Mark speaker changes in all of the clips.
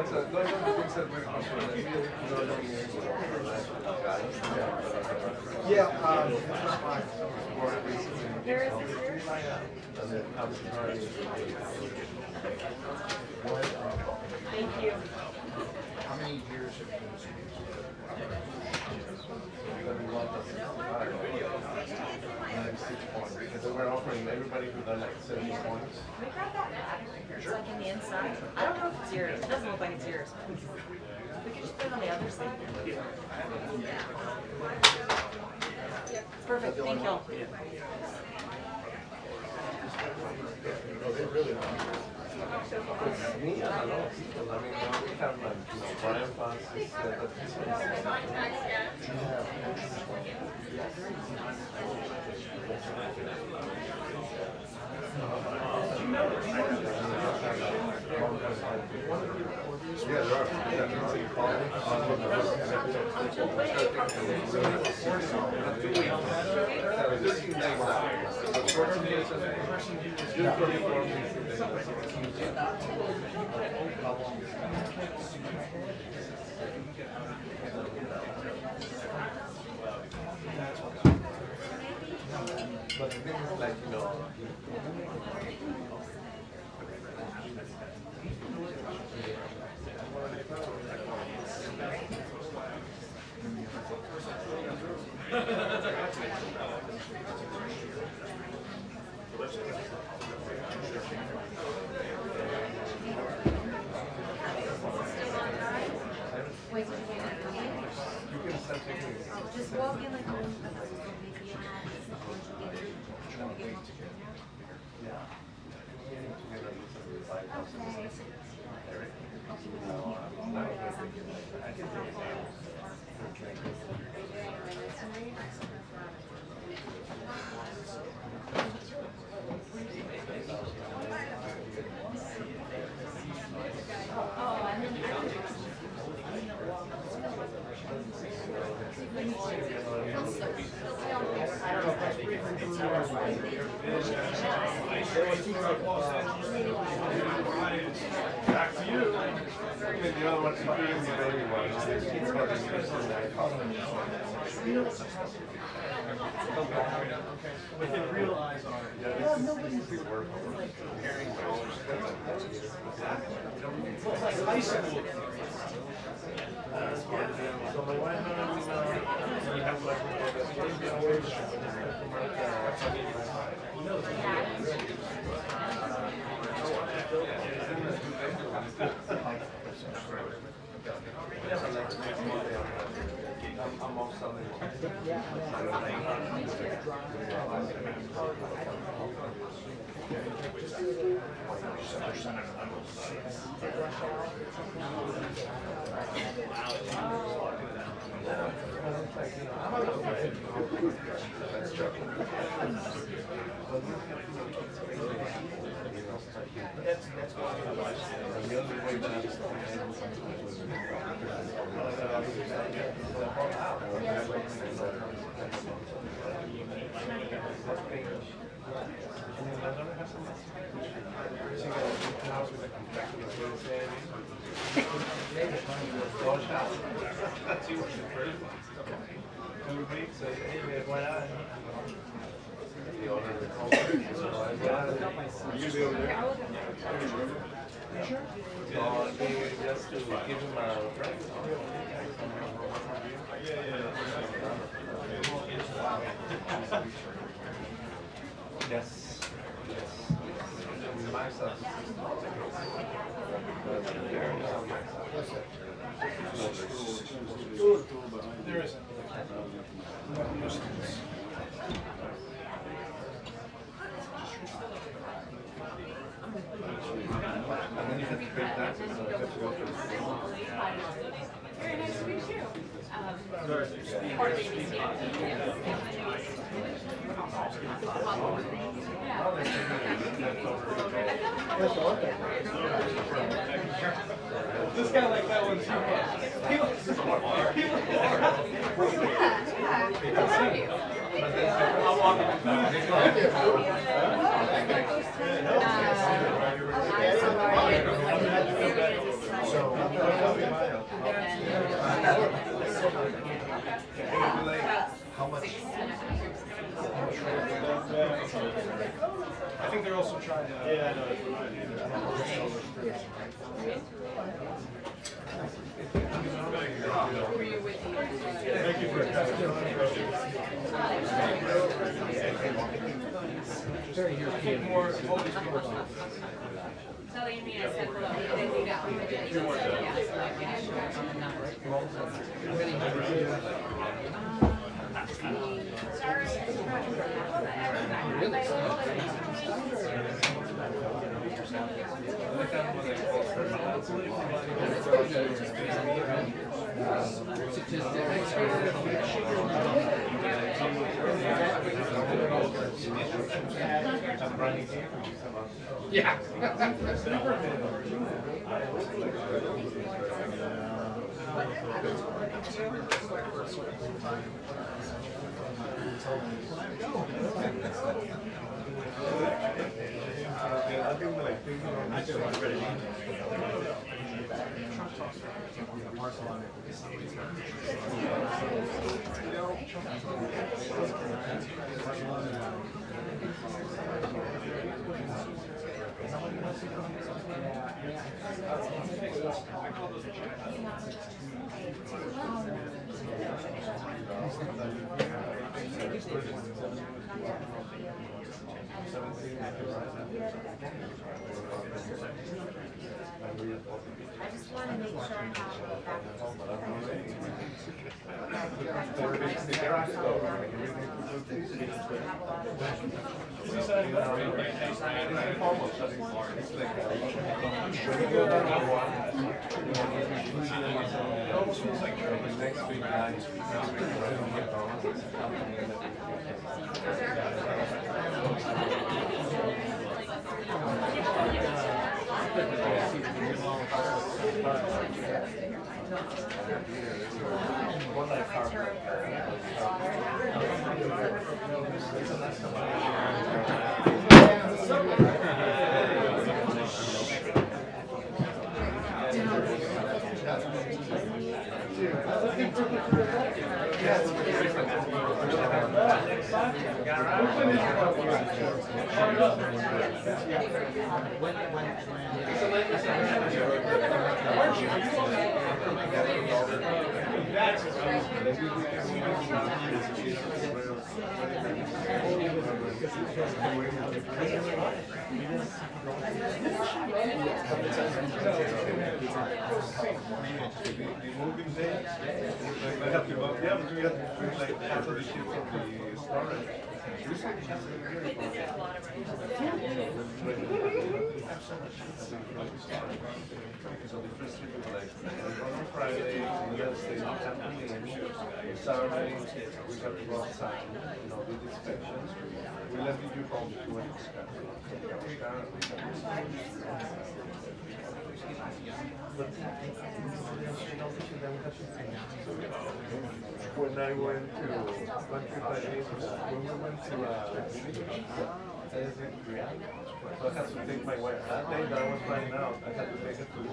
Speaker 1: Yeah.
Speaker 2: Thank you.
Speaker 1: How many years have you been
Speaker 3: because we're offering everybody who's done like 70 points.
Speaker 2: Can we grab that battery? It's like in the inside. I don't know if it's yours. It doesn't look like it's yours. We could just put it on the other side. Perfect. Thank you.
Speaker 3: Oh, they really want me, a lot of people. I mean, now we have like, Brian Francis, but this one's yeah, there are. But the thing is, like,
Speaker 2: Just walk in like
Speaker 4: Back to you.
Speaker 3: the other one's the baby one.
Speaker 4: With a real eyes on it.
Speaker 3: Yeah, this is work.
Speaker 4: It's like high school.
Speaker 3: So my wife and we have like I'm also that's why the only way that just to give him a break. Yes. Yes. My son.
Speaker 4: There isn't.
Speaker 3: And then you have to pay taxes, so you have to go through the
Speaker 2: Very nice to meet you.
Speaker 4: This guy like that one too much. He was smart. He was smart. I'll walk him back.
Speaker 1: So,
Speaker 4: I think they're also trying to. Yeah, I know. Thank you for more.
Speaker 5: So you mean I said below, then you got one. Yeah, so I can show on the number.
Speaker 1: Yeah.
Speaker 2: I just want to make sure I have the back.
Speaker 3: Saturday, we have to go outside, you know, do the inspections. We let you home to do an when I went to so I had to take my wife that day that I was flying out. I had to take it to the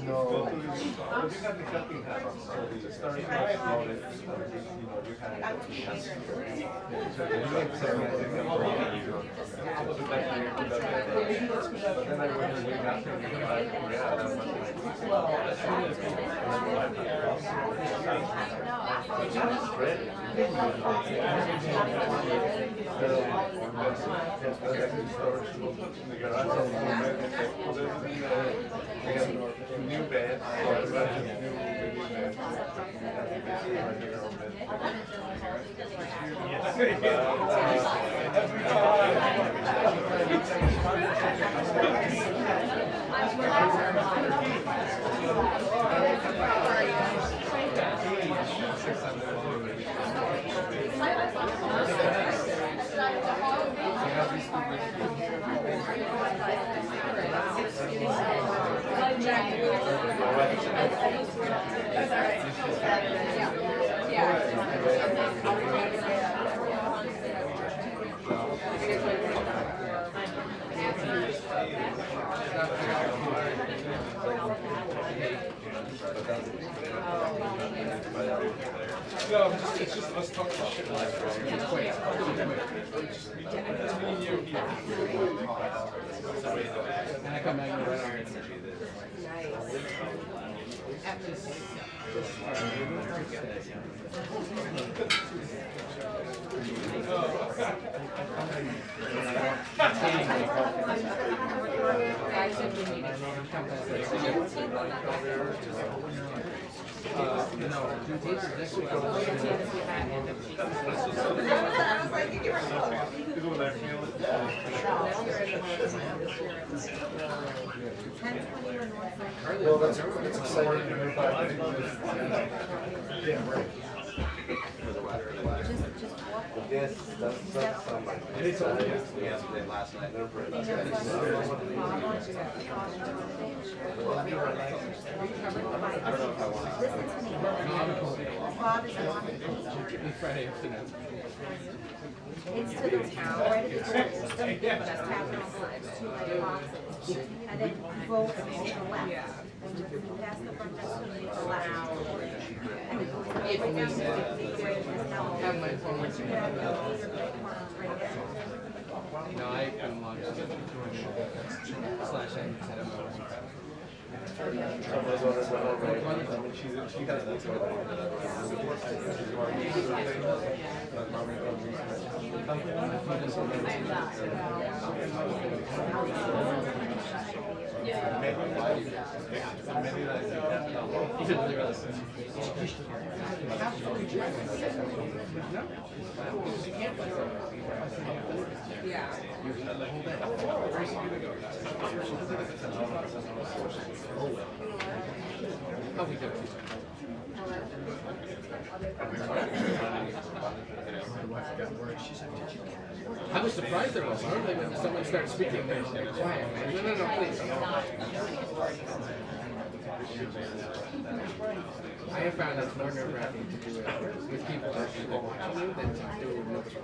Speaker 3: no. But you have the camping hat on, so the stars are exploded. You know, you had it. So but then I went to the after and yeah, that was new bed,
Speaker 4: No, it's just us talking shit like that. Wait, and I come back and run our energy.
Speaker 3: Well, that's exciting. Yeah, right. Yes, that's somebody. It's all yesterday, last night. They're pretty much. I don't know if I want to.
Speaker 4: Friday afternoon.
Speaker 2: It's to the town, right at the church, it's the just tap on the two light boxes. And then you go to the left. And when you pass the front desk, you go left. And it goes right down to the
Speaker 4: Have my phone with me.
Speaker 2: right
Speaker 4: No, I've been launched slash I was surprised there was. Normally when someone starts speaking, they're quiet. No, please. I have found it's more nerve-wracking to do it with people that you than to do it with nobody.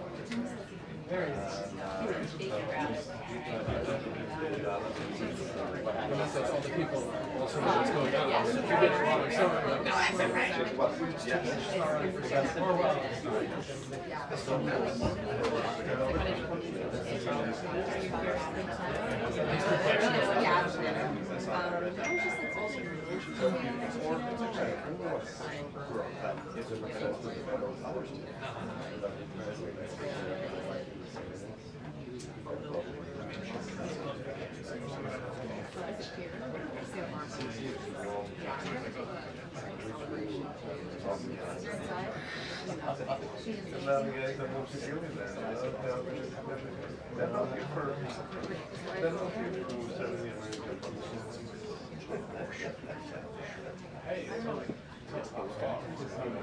Speaker 4: Unless that's all the people also know what's going on. So if you get it wrong, someone will go, no, that's not right.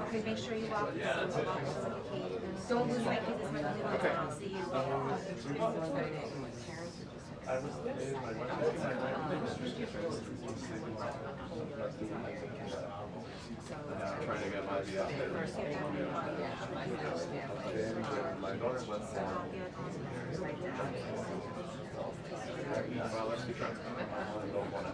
Speaker 2: Okay, make sure you walk. Don't lose my keys as much as you want. I'll see you.
Speaker 3: I was trying to get my visa. My daughter went well, let's keep trying. I don't want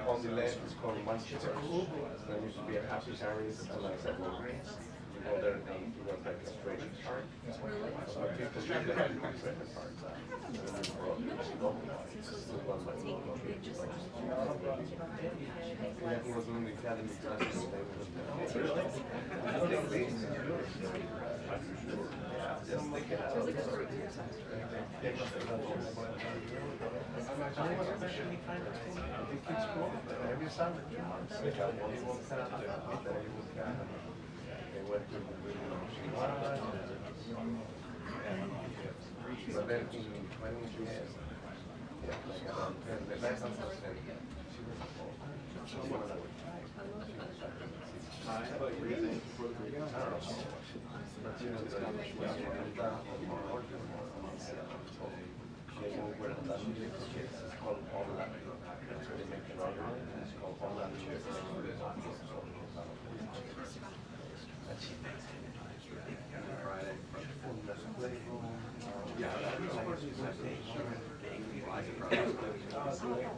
Speaker 3: on the left it's called Manchester. There used to be a happy Harry's and I said, well, you go there and you go back to straight park. So people usually have to go straight park. He was in the academy classes. Just take it out. Every summer, 2 months, they got one time, they went to but then in 20 years, yeah, the last time was called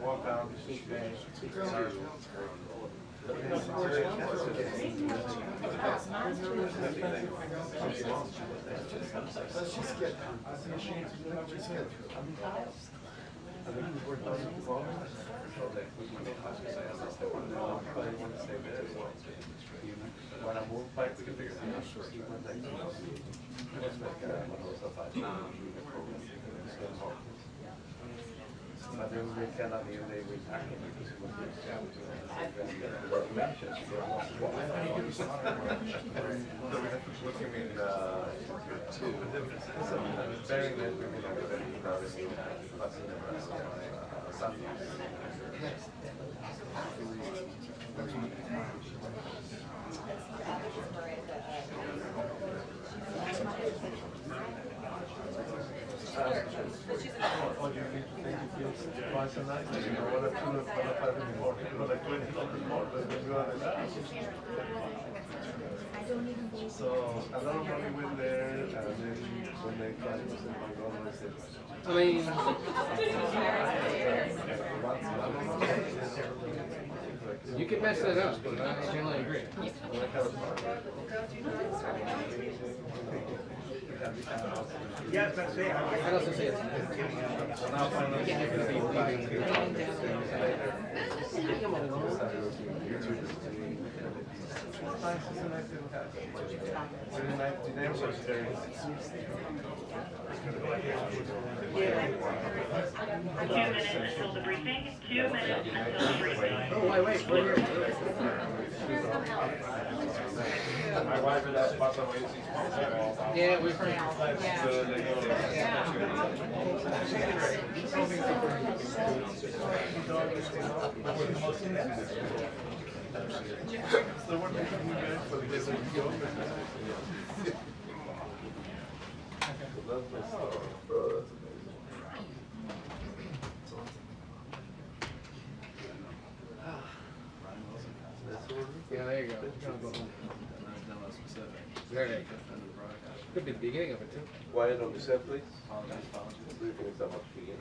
Speaker 3: walk down the street when I moved back to the bigger house, he went like, but then they cannot even they will act because it was looking in bearing that we will twice a night, you know, 1 or 2 or 5 in the morning, you know, like 20 more than you are there. So a lot of money went there, and then when they tried to say, my God, I said,
Speaker 4: I mean, you can mess that up, but I generally agree.
Speaker 6: Yeah, that's it.
Speaker 4: I'd also say it's
Speaker 7: until the briefing. 2 minutes until the briefing.
Speaker 4: Oh, wait, we're here.
Speaker 3: my wife and I passed away 6 months ago.
Speaker 4: Yeah, we've heard.
Speaker 3: So what do you guys for the business?
Speaker 4: Yeah, there you go. There you go. Could be the beginning of it too.
Speaker 3: Quiet on the set, please. Briefing is about to begin.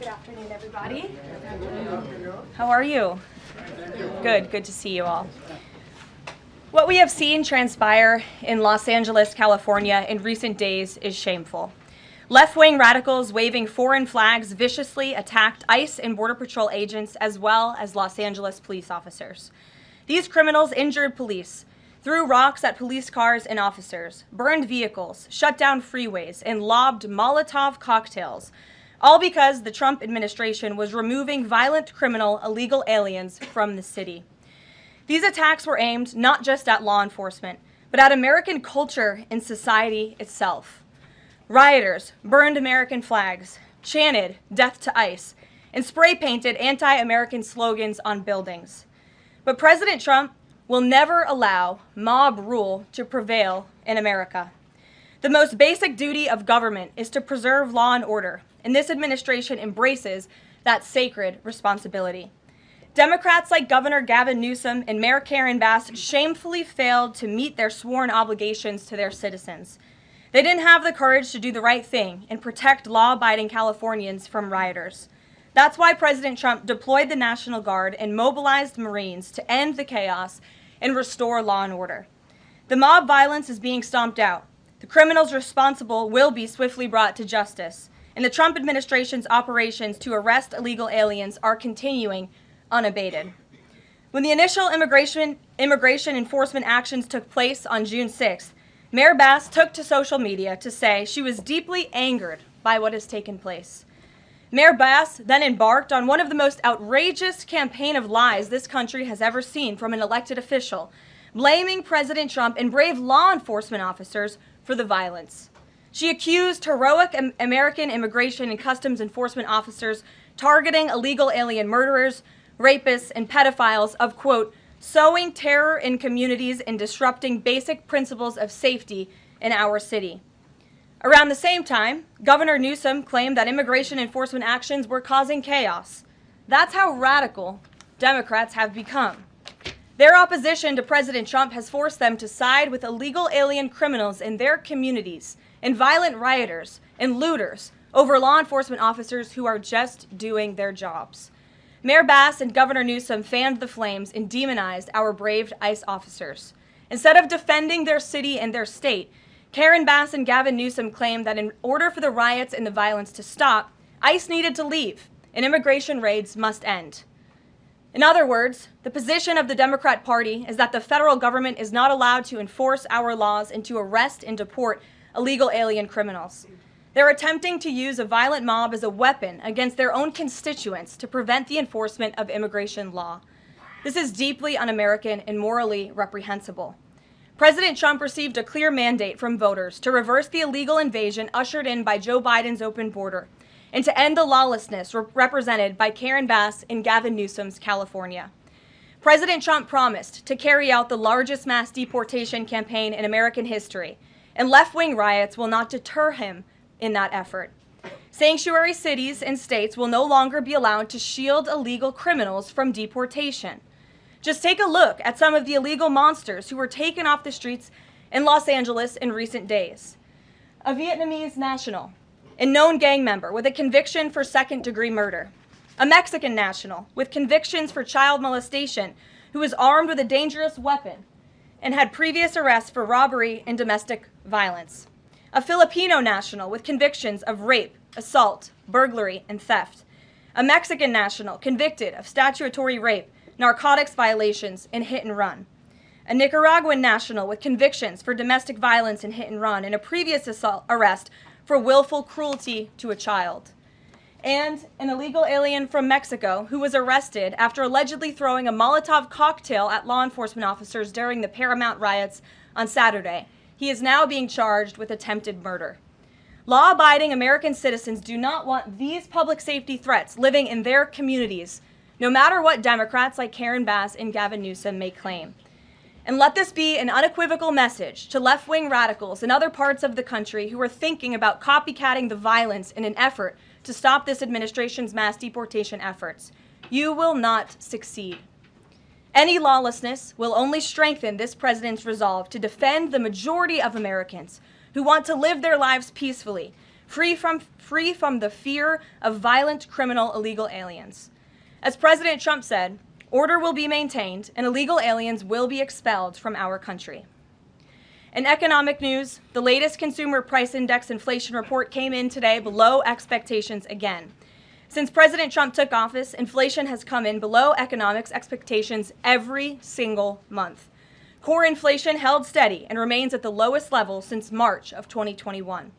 Speaker 8: Good afternoon, everybody. How are you? Good to see you all. What we have seen transpire in Los Angeles, California in recent days is shameful. Left-wing radicals waving foreign flags viciously attacked ICE and Border Patrol agents as well as Los Angeles police officers. These criminals injured police, threw rocks at police cars and officers, burned vehicles, shut down freeways, and lobbed Molotov cocktails, all because the Trump administration was removing violent criminal illegal aliens from the city. These attacks were aimed not just at law enforcement, but at American culture and society itself. Rioters burned American flags, chanted "Death to ICE," and spray-painted anti-American slogans on buildings. But President Trump will never allow mob rule to prevail in America. The most basic duty of government is to preserve law and order, and this administration embraces that sacred responsibility. Democrats like Governor Gavin Newsom and Mayor Karen Bass shamefully failed to meet their sworn obligations to their citizens. They didn't have the courage to do the right thing and protect law-abiding Californians from rioters. That's why President Trump deployed the National Guard and mobilized Marines to end the chaos and restore law and order. The mob violence is being stomped out. The criminals responsible will be swiftly brought to justice, and the Trump administration's operations to arrest illegal aliens are continuing unabated. When the initial immigration enforcement actions took place on June 6th, Mayor Bass took to social media to say she was deeply angered by what has taken place. Mayor Bass then embarked on one of the most outrageous campaign of lies this country has ever seen from an elected official, blaming President Trump and brave law enforcement officers for the violence. She accused heroic American immigration and customs enforcement officers targeting illegal alien murderers, rapists, and pedophiles of, quote, sowing terror in communities and disrupting basic principles of safety in our city. Around the same time, Governor Newsom claimed that immigration enforcement actions were causing chaos. That's how radical Democrats have become. Their opposition to President Trump has forced them to side with illegal alien criminals in their communities and violent rioters and looters over law enforcement officers who are just doing their jobs. Mayor Bass and Governor Newsom fanned the flames and demonized our brave ICE officers. Instead of defending their city and their state, Karen Bass and Gavin Newsom claimed that in order for the riots and the violence to stop, ICE needed to leave and immigration raids must end. In other words, the position of the Democrat Party is that the federal government is not allowed to enforce our laws and to arrest and deport illegal alien criminals. They're attempting to use a violent mob as a weapon against their own constituents to prevent the enforcement of immigration law. This is deeply un-American and morally reprehensible. President Trump received a clear mandate from voters to reverse the illegal invasion ushered in by Joe Biden's open border and to end the lawlessness represented by Karen Bass and Gavin Newsom's California. President Trump promised to carry out the largest mass deportation campaign in American history, and left-wing riots will not deter him in that effort. Sanctuary cities and states will no longer be allowed to shield illegal criminals from deportation. Just take a look at some of the illegal monsters who were taken off the streets in Los Angeles in recent days. A Vietnamese national, a known gang member with a conviction for second-degree murder. A Mexican national with convictions for child molestation who was armed with a dangerous weapon and had previous arrests for robbery and domestic violence. A Filipino national with convictions of rape, assault, burglary, and theft. A Mexican national convicted of statutory rape, narcotics violations, and hit and run. A Nicaraguan national with convictions for domestic violence and hit and run, and a previous arrest for willful cruelty to a child. And an illegal alien from Mexico who was arrested after allegedly throwing a Molotov cocktail at law enforcement officers during the Paramount riots on Saturday. He is now being charged with attempted murder. Law-abiding American citizens do not want these public safety threats living in their communities, no matter what Democrats like Karen Bass and Gavin Newsom may claim. And let this be an unequivocal message to left-wing radicals in other parts of the country who are thinking about copycatting the violence in an effort to stop this administration's mass deportation efforts. You will not succeed. Any lawlessness will only strengthen this president's resolve to defend the majority of Americans who want to live their lives peacefully, free from the fear of violent criminal illegal aliens. As President Trump said, order will be maintained and illegal aliens will be expelled from our country. In economic news, the latest Consumer Price Index inflation report came in today below expectations again. Since President Trump took office, inflation has come in below economics expectations every single month. Core inflation held steady and remains at the lowest level since March of 2021.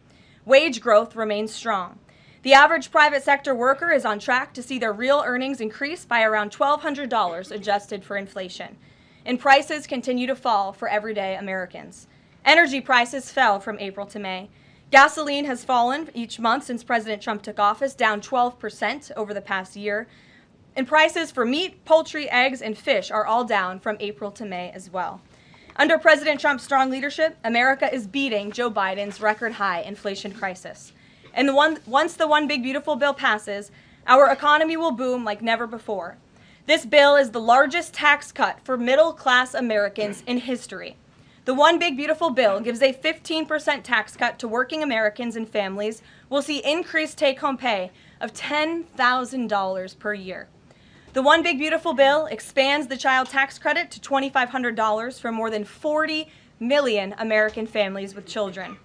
Speaker 8: Wage growth remains strong. The average private sector worker is on track to see their real earnings increase by around $1,200 adjusted for inflation. And prices continue to fall for everyday Americans. Energy prices fell from April to May. Gasoline has fallen each month since President Trump took office, down 12% over the past year. And prices for meat, poultry, eggs, and fish are all down from April to May as well. Under President Trump's strong leadership, America is beating Joe Biden's record-high inflation crisis. And once the One Big Beautiful Bill passes, our economy will boom like never before. This bill is the largest tax cut for middle-class Americans in history. The One Big Beautiful Bill gives a 15% tax cut to working Americans and families. We'll see increased take-home pay of $10,000 per year. The One Big Beautiful Bill expands the child tax credit to $2,500 for more than 40 million American families with children.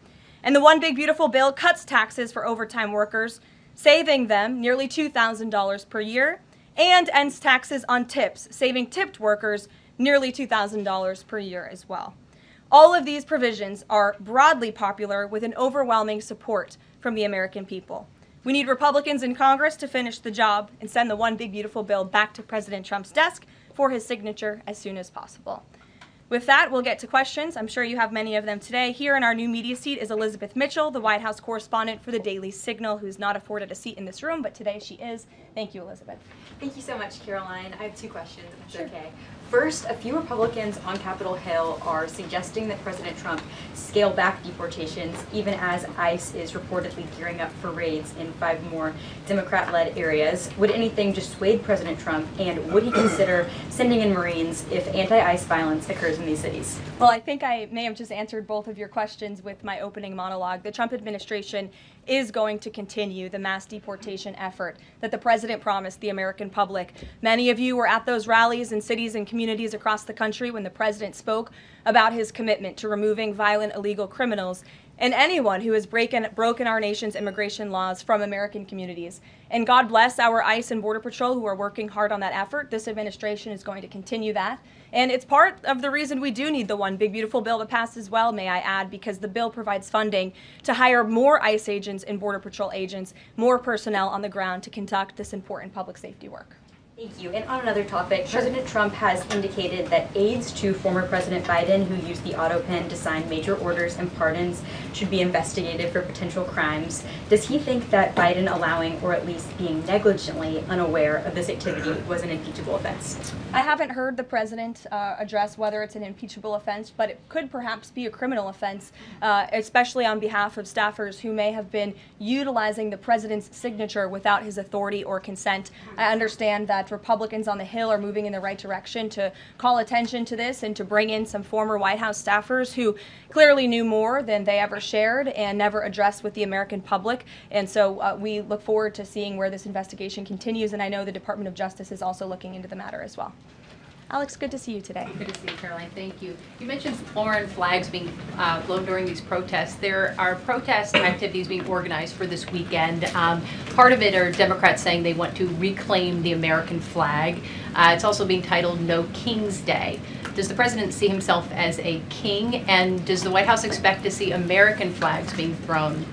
Speaker 8: And the One Big Beautiful Bill cuts taxes for overtime workers, saving them nearly $2,000 per year, and ends taxes on tips, saving tipped workers nearly $2,000 per year as well. All of these provisions are broadly popular with an overwhelming support from the American people. We need Republicans in Congress to finish the job and send the One Big Beautiful Bill back to President Trump's desk for his signature as soon as possible. With that, we'll get to questions. I'm sure you have many of them today. Here in our new media seat is Elizabeth Mitchell, the White House correspondent for the Daily Signal, who's not afforded a seat in this room, but today she is. Thank you, Elizabeth.
Speaker 5: Thank you so much, Caroline. I have two questions, if it's okay. First, a few Republicans on Capitol Hill are suggesting that President Trump scale back deportations, even as ICE is reportedly gearing up for raids in 5 more Democrat-led areas. Would anything dissuade President Trump, and would he consider sending in Marines if anti-ICE violence occurs in these cities?
Speaker 8: Well, I think I may have just answered both of your questions with my opening monologue. The Trump administration is going to continue the mass deportation effort that the president promised the American public. Many of you were at those rallies in cities and communities across the country when the president spoke about his commitment to removing violent illegal criminals and anyone who has broken our nation's immigration laws from American communities. And God bless our ICE and Border Patrol who are working hard on that effort. This administration is going to continue that. And it's part of the reason we do need the One Big Beautiful Bill to pass as well, may I add, because the bill provides funding to hire more ICE agents and Border Patrol agents, more personnel on the ground to conduct this important public safety work.
Speaker 5: Thank you. And on another topic, President Trump has indicated that aides to former President Biden who used the auto pen to sign major orders and pardons should be investigated for potential crimes. Does he think that Biden allowing, or at least being negligently unaware of this activity, was an impeachable offense?
Speaker 8: I haven't heard the president address whether it's an impeachable offense, but it could perhaps be a criminal offense, especially on behalf of staffers who may have been utilizing the president's signature without his authority or consent. I understand that Republicans on the Hill are moving in the right direction to call attention to this and to bring in some former White House staffers who clearly knew more than they ever shared and never addressed with the American public. And so we look forward to seeing where this investigation continues, and I know the Department of Justice is also looking into the matter as well. Alex, good to see you today.
Speaker 9: Good to see you, Caroline. Thank you. You mentioned foreign flags being flown during these protests. There are protest activities being organized for this weekend. Part of it are Democrats saying they want to reclaim the American flag. It's also being titled No King's Day. Does the president see himself as a king, and does the White House expect to see American flags being flown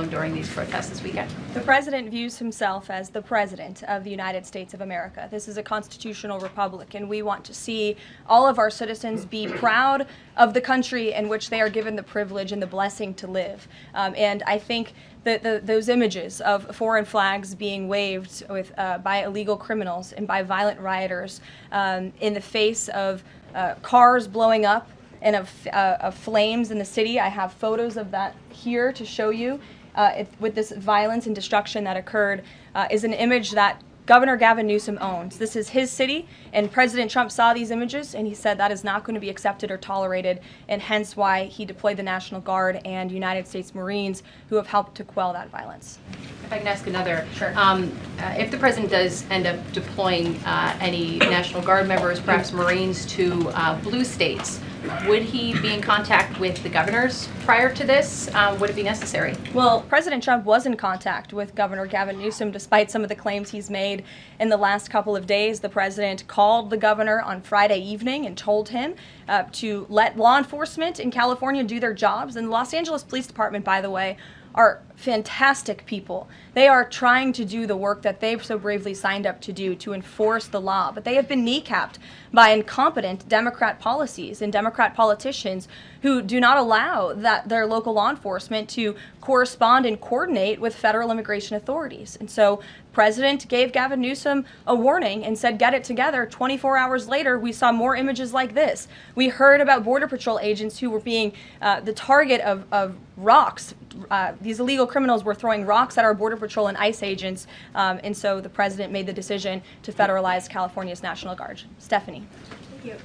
Speaker 9: during these protests this weekend?
Speaker 8: The president views himself as the president of the United States of America. This is a constitutional republic, and we want to see all of our citizens be proud of the country in which they are given the privilege and the blessing to live. And I think that those images of foreign flags being waved with, by illegal criminals and by violent rioters in the face of cars blowing up and of flames in the city. I have photos of that here to show you. With this violence and destruction that occurred is an image that Governor Gavin Newsom owns. This is his city, and President Trump saw these images, and he said that is not going to be accepted or tolerated, and hence why he deployed the National Guard and United States Marines who have helped to quell that violence.
Speaker 9: If I can ask another.
Speaker 8: Sure.
Speaker 9: If the president does end up deploying any National Guard members, perhaps Marines, to blue states, would he be in contact with the governors prior to this? Would it be necessary?
Speaker 8: Well, President Trump was in contact with Governor Gavin Newsom despite some of the claims he's made in the last couple of days. The president called the governor on Friday evening and told him to let law enforcement in California do their jobs. And the Los Angeles Police Department, by the way, are fantastic people. They are trying to do the work that they've so bravely signed up to do, to enforce the law. But they have been kneecapped by incompetent Democrat policies and Democrat politicians who do not allow their local law enforcement to correspond and coordinate with federal immigration authorities. And so the president gave Gavin Newsom a warning and said, get it together. 24 hours later, we saw more images like this. We heard about Border Patrol agents who were being the target of rocks, these illegal illegal criminals were throwing rocks at our Border Patrol and ICE agents, and so the president made the decision to federalize California's National Guard. Stephanie.
Speaker 10: Thank you.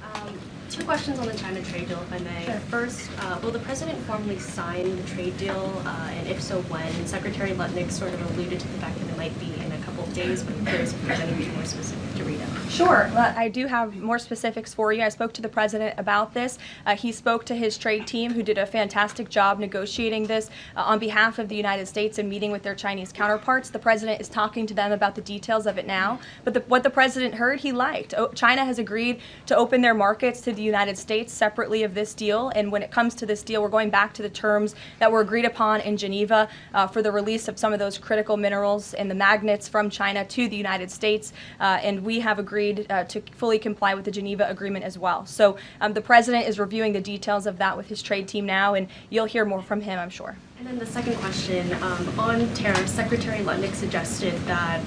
Speaker 10: Two questions on the China trade deal, if I may.
Speaker 8: Sure.
Speaker 10: First, will the president formally sign the trade deal, and if so, when? Secretary Lutnick sort of alluded to the fact that it might be in a couple of days, but I'm curious if there's anything more specific to read out.
Speaker 8: Sure. I do have more specifics for you. I spoke to the president about this. He spoke to his trade team, who did a fantastic job negotiating this on behalf of the United States and meeting with their Chinese counterparts. The president is talking to them about the details of it now. But what the president heard, he liked. China has agreed to open their markets to the United States separately of this deal. And when it comes to this deal, we're going back to the terms that were agreed upon in Geneva for the release of some of those critical minerals and the magnets from China to the United States. And we have agreed to fully comply with the Geneva Agreement as well. So the president is reviewing the details of that with his trade team now, and you'll hear more from him, I'm sure.
Speaker 10: And then the second question, on tariffs, Secretary Lutnick suggested that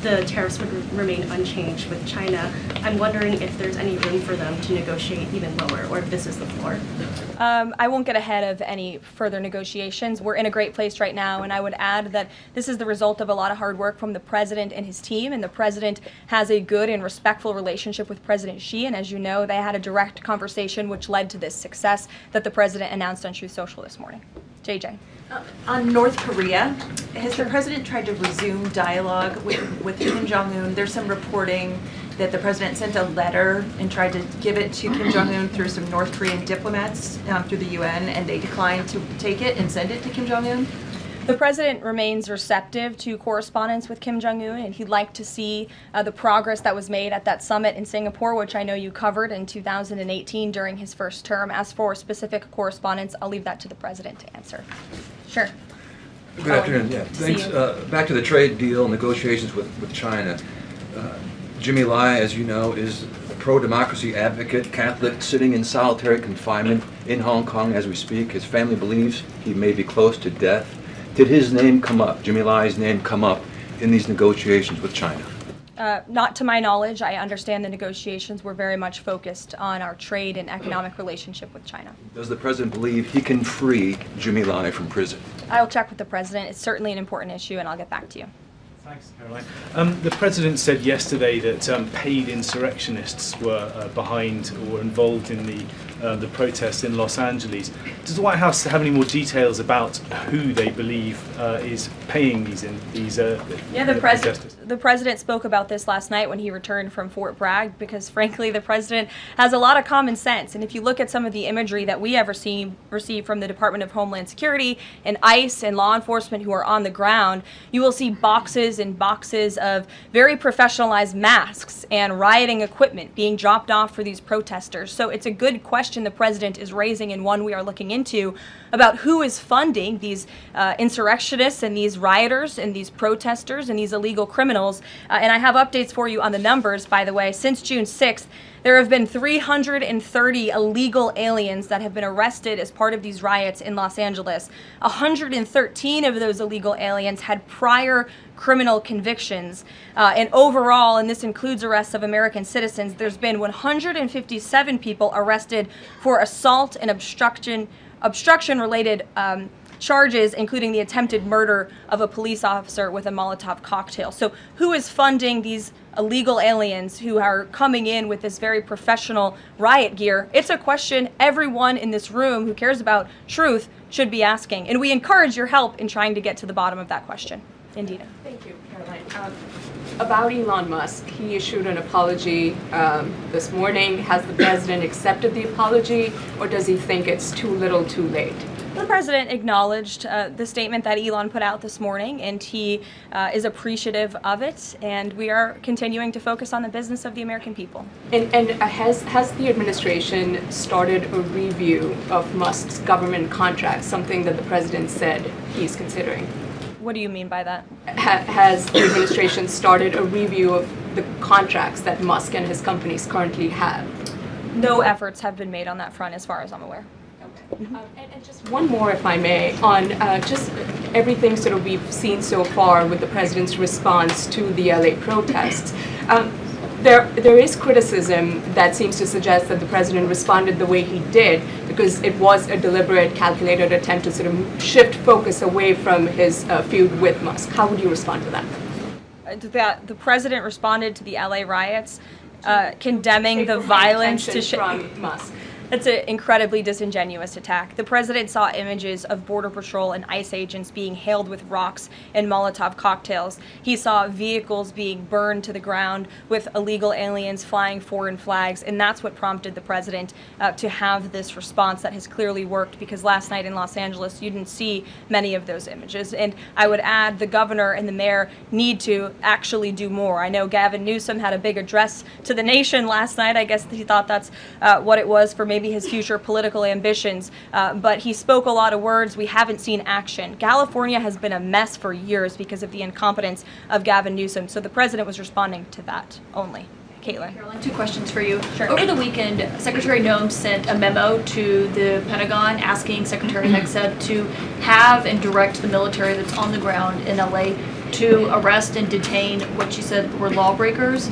Speaker 10: the tariffs would remain unchanged with China. I'm wondering if there's any room for them to negotiate even lower, or if this is the floor.
Speaker 8: I won't get ahead of any further negotiations. We're in a great place right now, and I would add that this is the result of a lot of hard work from the president and his team, and the president has a good and respectful relationship with President Xi, and as you know, they had a direct conversation which led to this success that the president announced on Truth Social this morning. JJ.
Speaker 11: On North Korea, has the president tried to resume dialogue with Kim Jong-un? There's some reporting that the president sent a letter and tried to give it to Kim Jong-un through some North Korean diplomats through the UN, and they declined to take it and send it to Kim Jong-un.
Speaker 8: The president remains receptive to correspondence with Kim Jong-un, and he'd like to see the progress that was made at that summit in Singapore, which I know you covered in 2018 during his first term. As for specific correspondence, I'll leave that to the president to answer. Sure.
Speaker 12: Good afternoon. Yeah, thanks. Back to the trade deal negotiations with China. Jimmy Lai, as you know, is a pro-democracy advocate, Catholic, sitting in solitary confinement in Hong Kong as we speak. His family believes he may be close to death. Did his name come up, Jimmy Lai's name come up in these negotiations with China?
Speaker 8: Not to my knowledge. I understand the negotiations were very much focused on our trade and economic relationship with China.
Speaker 12: Does the president believe he can free Jimmy Lai from prison?
Speaker 8: I'll check with the president. It's certainly an important issue, and I'll get back to you.
Speaker 13: Thanks, Karoline. The president said yesterday that paid insurrectionists were behind or involved in the protests in Los Angeles. Does the White House have any more details about who they believe is paying these protesters?
Speaker 8: The president spoke about this last night when he returned from Fort Bragg, because frankly the president has a lot of common sense, and if you look at some of the imagery that we have received from the Department of Homeland Security and ICE and law enforcement who are on the ground, you will see boxes and boxes of very professionalized masks and rioting equipment being dropped off for these protesters. So it's a good question the president is raising, and one we are looking into, about who is funding these insurrectionists and these rioters and these protesters and these illegal criminals. And I have updates for you on the numbers, by the way. Since June 6th, there have been 330 illegal aliens that have been arrested as part of these riots in Los Angeles. 113 of those illegal aliens had prior criminal convictions. And overall, and this includes arrests of American citizens, there's been 157 people arrested for assault and obstruction-related charges, including the attempted murder of a police officer with a Molotov cocktail. So who is funding these illegal aliens who are coming in with this very professional riot gear? It's a question everyone in this room who cares about truth should be asking. And we encourage your help in trying to get to the bottom of that question. Indita.
Speaker 14: Thank you, Caroline. About Elon Musk, he issued an apology this morning. Has the president accepted the apology, or does he think it's too little too late?
Speaker 8: The president acknowledged the statement that Elon put out this morning, and he is appreciative of it, and we are continuing to focus on the business of the American people.
Speaker 14: And has the administration started a review of Musk's government contracts, something that the president said he's considering?
Speaker 8: What do you mean by that?
Speaker 14: Has the administration started a review of the contracts that Musk and his companies currently have?
Speaker 8: No efforts have been made on that front as far as I'm aware.
Speaker 14: And just one more, if I may, on just everything sort of we've seen so far with the president's response to the LA protests. There is criticism that seems to suggest that the president responded the way he did because it was a deliberate, calculated attempt to sort of shift focus away from his feud with Musk. How would you respond to that?
Speaker 8: That the president responded to the LA riots, condemning the violence to
Speaker 14: from Musk.
Speaker 8: It's an incredibly disingenuous attack. The president saw images of Border Patrol and ICE agents being hailed with rocks and Molotov cocktails. He saw vehicles being burned to the ground with illegal aliens flying foreign flags, and that's what prompted the president to have this response that has clearly worked, because last night in Los Angeles you didn't see many of those images. And I would add the governor and the mayor need to actually do more. I know Gavin Newsom had a big address to the nation last night. I guess he thought that's what it was for maybe his future political ambitions, but he spoke a lot of words. We haven't seen action. California has been a mess for years because of the incompetence of Gavin Newsom, so the president was responding to that only. Caitlin.
Speaker 15: Karoline, 2 questions for you.
Speaker 8: Sure.
Speaker 15: Over the weekend, Secretary Noem sent a memo to the Pentagon asking Secretary Hegseth to have and direct the military that's on the ground in LA to arrest and detain what she said were lawbreakers.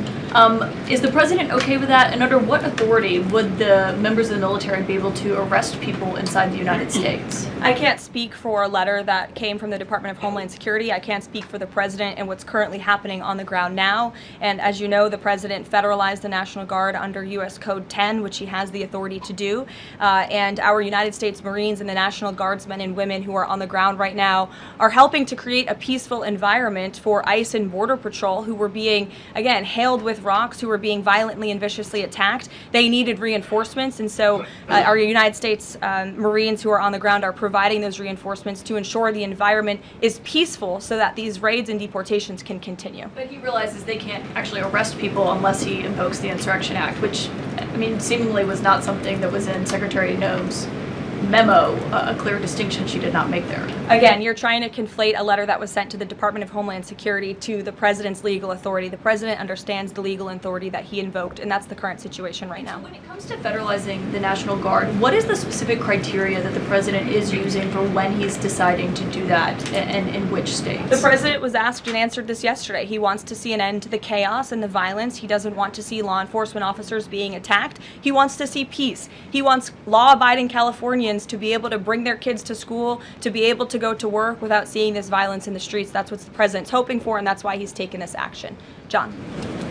Speaker 15: Is the president okay with that? And under what authority would the members of the military be able to arrest people inside the United States?
Speaker 8: I can't speak for a letter that came from the Department of Homeland Security. I can't speak for the president and what's currently happening on the ground now. And as you know, the president federalized the National Guard under U.S. Code 10, which he has the authority to do. And our United States Marines and the National Guardsmen and women who are on the ground right now are helping to create a peaceful environment for ICE and Border Patrol, who were being, again, hailed with rocks, who were being violently and viciously attacked. They needed reinforcements, and so our United States Marines who are on the ground are providing those reinforcements to ensure the environment is peaceful so that these raids and deportations can continue.
Speaker 15: But he realizes they can't actually arrest people unless he invokes the Insurrection Act, which, I mean, seemingly was not something that was in Secretary Noem's memo, a clear distinction she did not make there.
Speaker 8: Again, you're trying to conflate a letter that was sent to the Department of Homeland Security to the president's legal authority. The president understands the legal authority that he invoked, and that's the current situation right now.
Speaker 15: When it comes to federalizing the National Guard, what is the specific criteria that the president is using for when he's deciding to do that, and in which states?
Speaker 8: The president was asked and answered this yesterday. He wants to see an end to the chaos and the violence. He doesn't want to see law enforcement officers being attacked. He wants to see peace. He wants law-abiding Californians to be able to bring their kids to school, to be able to go to work without seeing this violence in the streets. That's what the president's hoping for, and that's why he's taken this action. John.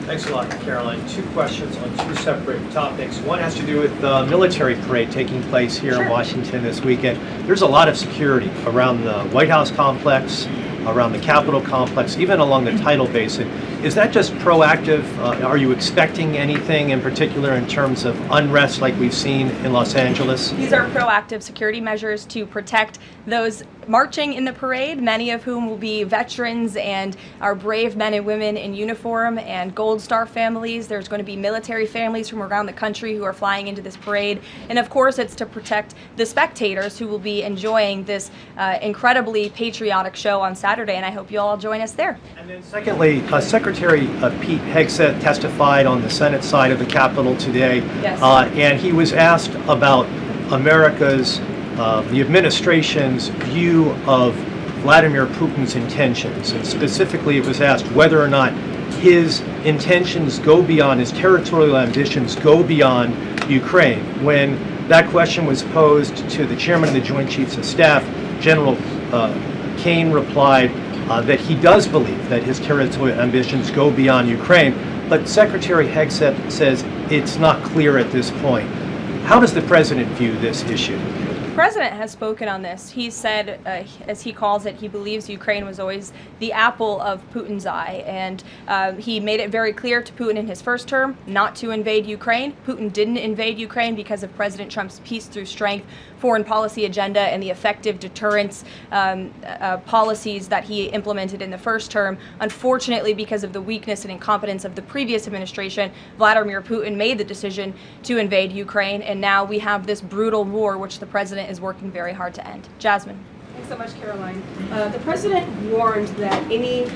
Speaker 16: Thanks a lot, Caroline. 2 questions on 2 separate topics. One has to do with the military parade taking place here in Washington this weekend. There's a lot of security around the White House complex, around the Capitol complex, even along the tidal basin. Is that just proactive? Are you expecting anything in particular in terms of unrest like we've seen in Los Angeles?
Speaker 8: These are proactive security measures to protect those marching in the parade, many of whom will be veterans and our brave men and women in uniform and Gold Star families. There's going to be military families from around the country who are flying into this parade. And of course, it's to protect the spectators who will be enjoying this incredibly patriotic show on Saturday, and I hope you all join us there.
Speaker 16: And then secondly, Secretary Pete Hegseth testified on the Senate side of the Capitol today, and he was asked about America's the administration's view of Vladimir Putin's intentions, and specifically it was asked whether or not his intentions go beyond, his territorial ambitions go beyond Ukraine. When that question was posed to the chairman of the Joint Chiefs of Staff, General Kane replied that he does believe that his territorial ambitions go beyond Ukraine, but Secretary Hegseth says it's not clear at this point. How does the president view this issue?
Speaker 8: The president has spoken on this. He said, as he calls it, he believes Ukraine was always the apple of Putin's eye, and he made it very clear to Putin in his first term not to invade Ukraine. Putin didn't invade Ukraine because of President Trump's peace through strength foreign policy agenda and the effective deterrence policies that he implemented in the first term. Unfortunately, because of the weakness and incompetence of the previous administration, Vladimir Putin made the decision to invade Ukraine, and now we have this brutal war which the president is working very hard to end. Jasmine.
Speaker 17: Thanks so much, Caroline. The president warned that any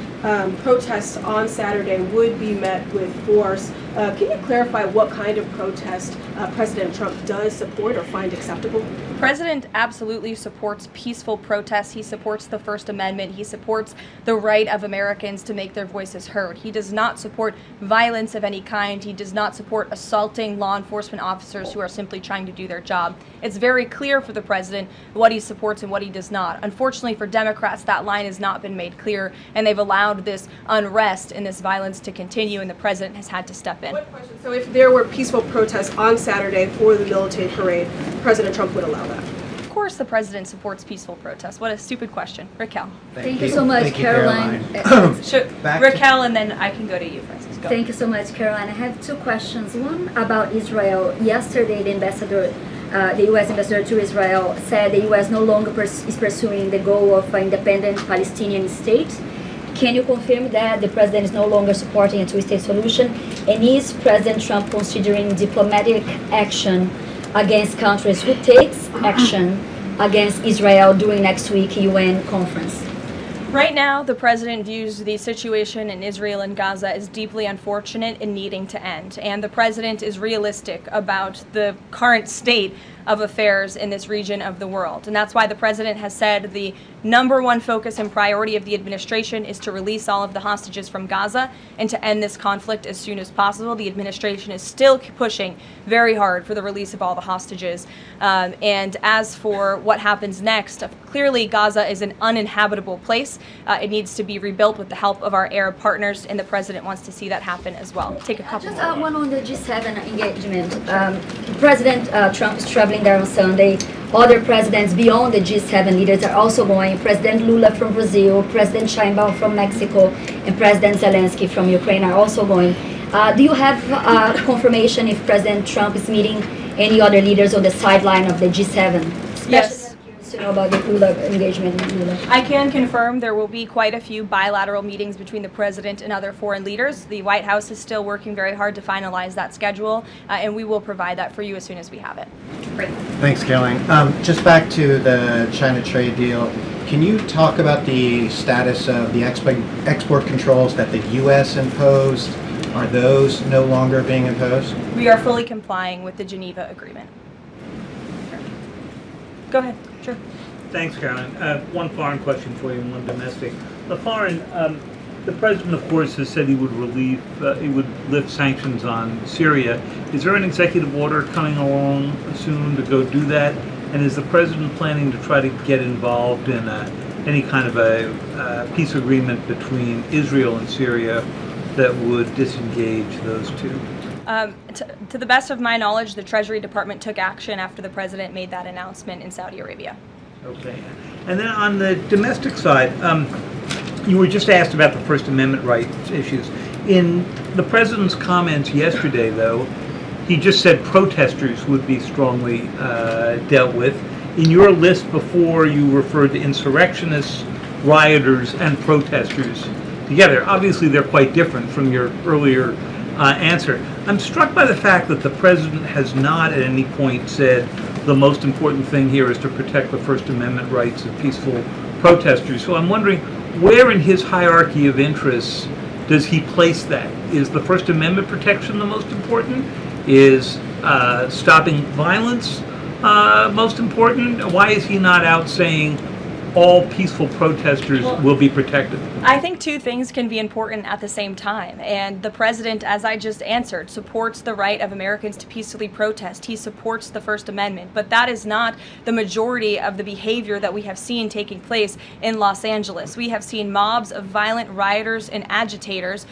Speaker 17: protests on Saturday would be met with force. Can you clarify what kind of protest President Trump does support or find acceptable?
Speaker 8: president absolutely supports peaceful protests. He supports the First Amendment. He supports the right of Americans to make their voices heard. He does not support violence of any kind. He does not support assaulting law enforcement officers who are simply trying to do their job. It's very clear for the president what he supports and what he does not. Unfortunately for Democrats, that line has not been made clear, and they've allowed this unrest and this violence to continue, and the president has had to step in.
Speaker 17: So if there were peaceful protests on Saturday for the militant parade, President Trump would allow that?
Speaker 8: Of course the president supports peaceful protests. What a stupid question. Raquel.
Speaker 18: Thank you so much,
Speaker 11: Thank you,
Speaker 18: Caroline.
Speaker 8: Raquel, and then I can go to you, Francis. Go.
Speaker 18: Thank you so much, Caroline. I have two questions. One about Israel. Yesterday, the U.S. ambassador to Israel said the U.S. no longer is pursuing the goal of an independent Palestinian state. Can you confirm that the president is no longer supporting a two-state solution? And is President Trump considering diplomatic action against countries who takes action against Israel during next week UN conference?
Speaker 8: Right now, the president views the situation in Israel and Gaza as deeply unfortunate and needing to end. And the president is realistic about the current state of affairs in this region of the world. And that's why the president has said the number one focus and priority of the administration is to release all of the hostages from Gaza and to end this conflict as soon as possible. The administration is still pushing very hard for the release of all the hostages. And as for what happens next, clearly Gaza is an uninhabitable place. It needs to be rebuilt with the help of our Arab partners, and the president wants to see that happen as well. Take a couple
Speaker 18: Just
Speaker 8: more.
Speaker 18: one on the G7 engagement. President Trump is traveling there on Sunday. Other presidents beyond the G7 leaders are also going. President Lula from Brazil, President Sheinbaum from Mexico, and President Zelensky from Ukraine are also going. Do you have confirmation if President Trump is meeting any other leaders on the sideline of the G7?
Speaker 8: Yes.
Speaker 18: To know about the Lula engagement with Lula.
Speaker 8: I can confirm there will be quite a few bilateral meetings between the president and other foreign leaders. The White House is still working very hard to finalize that schedule, and we will provide that for you as soon as we have it. Great.
Speaker 19: Thanks, Caroline. Just back to the China trade deal. Can you talk about the status of the export controls that the U.S. imposed? Are those no longer being imposed?
Speaker 8: We are fully complying with the Geneva Agreement. Go ahead. Sure.
Speaker 6: Thanks, Caroline. One foreign question for you and one domestic. The foreign, the president, of course, has said he would lift sanctions on Syria. Is there an executive order coming along soon to go do that? And is the president planning to try to get involved in any kind of a peace agreement between Israel and Syria that would disengage those two?
Speaker 8: To the best of my knowledge, the Treasury Department took action after the president made that announcement in Saudi Arabia.
Speaker 6: Okay. And then on the domestic side, you were just asked about the First Amendment rights issues. In the president's comments yesterday, though, he just said protesters would be strongly dealt with. In your list before, you referred to insurrectionists, rioters, and protesters together. Obviously, they're quite different from your earlier answer. I'm struck by the fact that the president has not at any point said the most important thing here is to protect the First Amendment rights of peaceful protesters. So I'm wondering, where in his hierarchy of interests does he place that? Is the First Amendment protection the most important? Is stopping violence most important? Why is he not out saying all peaceful protesters will be protected?
Speaker 8: I think two things can be important at the same time, and the president, as I just answered, supports the right of Americans to peacefully protest. He supports the First Amendment, but that is not the majority of the behavior that we have seen taking place in Los Angeles. We have seen mobs of violent rioters and agitators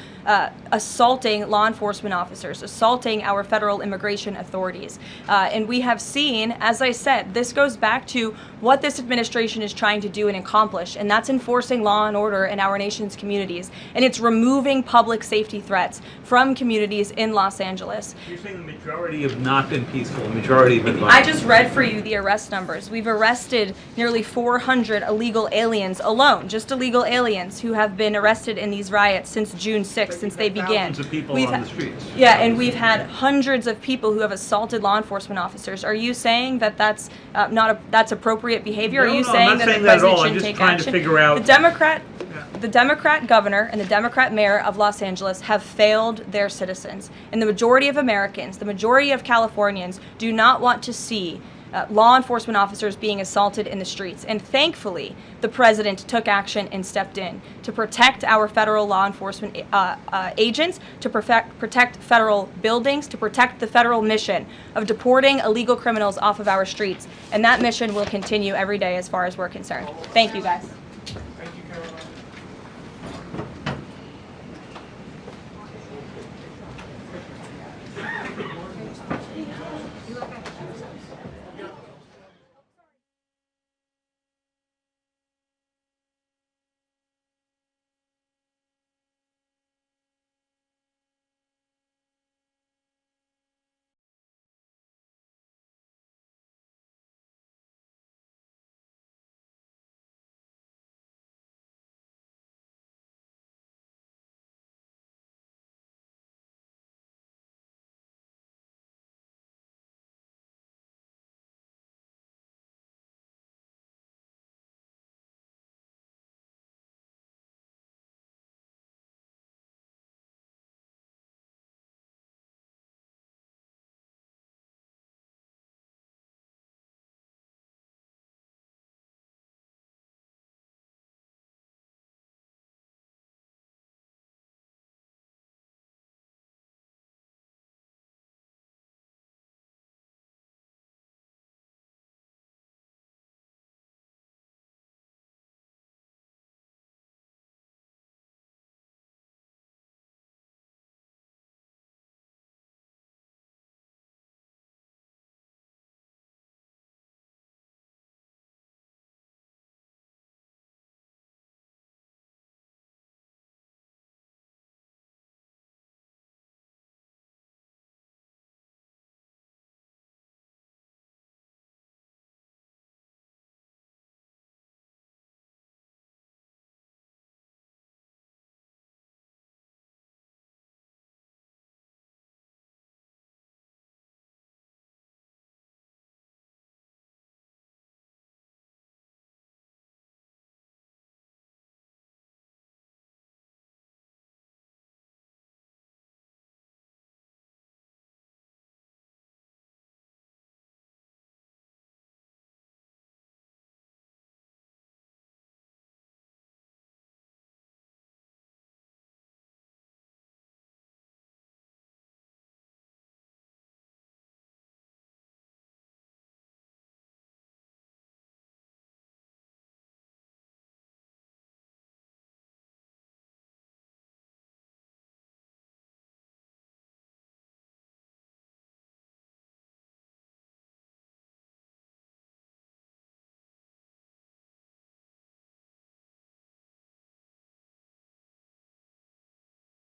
Speaker 8: assaulting law enforcement officers, assaulting our federal immigration authorities. And we have seen, as I said, this goes back to what this administration is trying to do and accomplish, and that's enforcing law and order in our nation's communities. And it's removing public safety threats from communities in Los Angeles.
Speaker 6: You're saying the majority have not been peaceful, the majority have been violent.
Speaker 8: I just read for you the arrest numbers. We've arrested nearly 400 illegal aliens alone, just illegal aliens who have been arrested in these riots since June 6th, since they began.
Speaker 6: Thousands of people on the streets.
Speaker 8: Yeah, and we've had hundreds of people who have assaulted law enforcement officers. Are you saying that that's that's appropriate behavior?
Speaker 6: No,
Speaker 8: Are you
Speaker 6: no,
Speaker 8: saying
Speaker 6: I'm not
Speaker 8: that
Speaker 6: saying
Speaker 8: the
Speaker 6: that at all.
Speaker 8: president
Speaker 6: I'm
Speaker 8: shouldn't
Speaker 6: just
Speaker 8: take
Speaker 6: trying
Speaker 8: action?
Speaker 6: to figure out.
Speaker 8: The Democrat governor and the Democrat mayor of Los Angeles have failed their citizens. And the majority of Americans, the majority of Californians, do not want to see law enforcement officers being assaulted in the streets. And thankfully, the president took action and stepped in to protect our federal law enforcement agents, to protect federal buildings, to protect the federal mission of deporting illegal criminals off of our streets. And that mission will continue every day as far as we're concerned. Thank you, guys.